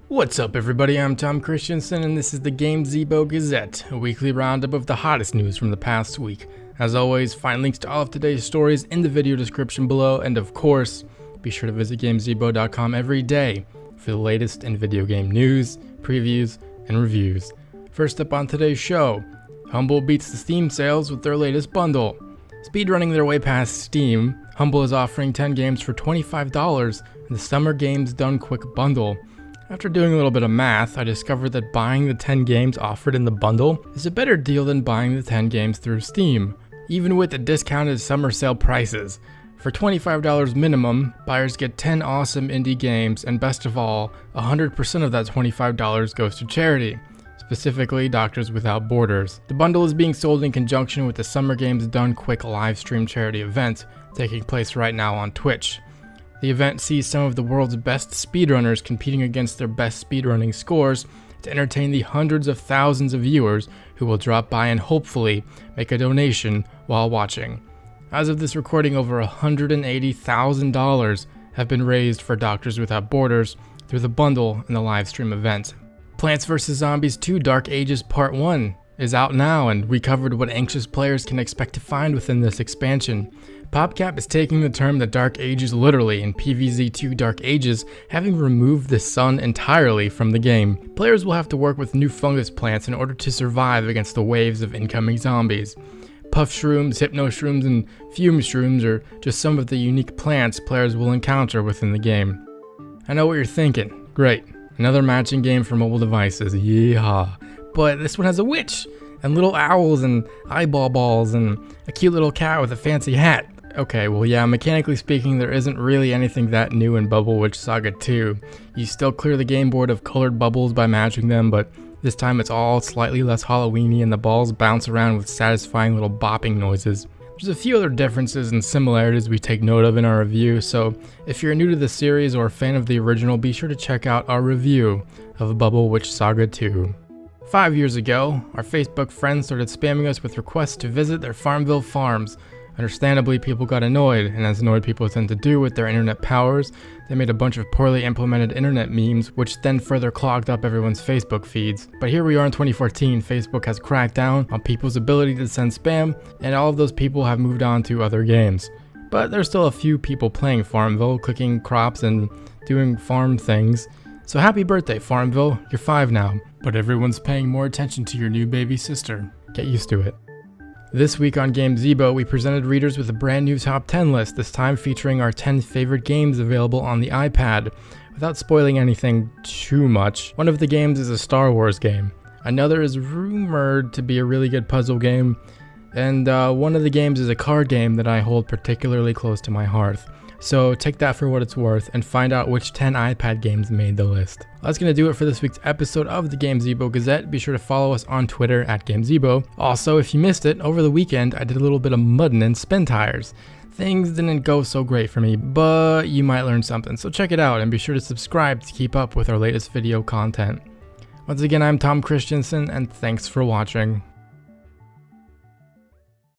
What's up everybody, I'm Tom Christensen and this is the Gamezebo Gazette, a weekly roundup of the hottest news from the past week. As always, find links to all of today's stories in the video description below, and of course, be sure to visit Gamezebo.com every day for the latest in video game news, previews, and reviews. First up on today's show, Humble beats the Steam sales with their latest bundle. Speedrunning their way past Steam, Humble is offering 10 games for $25 in the Summer Games Done Quick bundle. After doing a little bit of math, I discovered that buying the 10 games offered in the bundle is a better deal than buying the 10 games through Steam, even with the discounted summer sale prices. For $25 minimum, buyers get 10 awesome indie games, and best of all, 100% of that $25 goes to charity, specifically Doctors Without Borders. The bundle is being sold in conjunction with the Summer Games Done Quick live stream charity event taking place right now on Twitch. The event sees some of the world's best speedrunners competing against their best speedrunning scores to entertain the hundreds of thousands of viewers who will drop by and hopefully make a donation while watching. As of this recording, over $180,000 have been raised for Doctors Without Borders through the bundle and the live stream event. Plants vs. Zombies 2 Dark Ages Part 1 is out now, and we covered what anxious players can expect to find within this expansion. PopCap is taking the term the Dark Ages literally in PvZ2 Dark Ages, having removed the sun entirely from the game. Players will have to work with new fungus plants in order to survive against the waves of incoming zombies. Puff shrooms, hypno shrooms, and fume shrooms are just some of the unique plants players will encounter within the game. I know what you're thinking. Great, another matching game for mobile devices, yeehaw. But this one has a witch, and little owls, and eyeball balls, and a cute little cat with a fancy hat. Okay, well yeah, mechanically speaking, there isn't really anything that new in Witch Saga 2. You still clear the game board of colored bubbles by matching them, but this time it's all slightly less Halloween-y and the balls bounce around with satisfying little bopping noises. There's a few other differences and similarities we take note of in our review, so if you're new to the series or a fan of the original, be sure to check out our review of Witch Saga 2. 5 years ago, our Facebook friends started spamming us with requests to visit their Farmville farms. Understandably, people got annoyed, and as annoyed people tend to do with their internet powers, they made a bunch of poorly implemented internet memes, which then further clogged up everyone's Facebook feeds. But here we are in 2014, Facebook has cracked down on people's ability to send spam, and all of those people have moved on to other games. But there's still a few people playing Farmville, clicking crops and doing farm things. So happy birthday, Farmville, you're 5 now. But everyone's paying more attention to your new baby sister. Get used to it. This week on Gamezebo, we presented readers with a brand new top 10 list, this time featuring our 10 favorite games available on the iPad. Without spoiling anything too much, one of the games is a Star Wars game. Another is rumored to be a really good puzzle game. And one of the games is a card game that I hold particularly close to my heart. So take that for what it's worth and find out which 10 iPad games made the list. That's going to do it for this week's episode of the Gamezebo Gazette. Be sure to follow us on Twitter at Gamezebo. Also, if you missed it, over the weekend I did a little bit of mudding and spin tires. Things didn't go so great for me, but you might learn something, so check it out and be sure to subscribe to keep up with our latest video content. Once again, I'm Tom Christensen, and thanks for watching.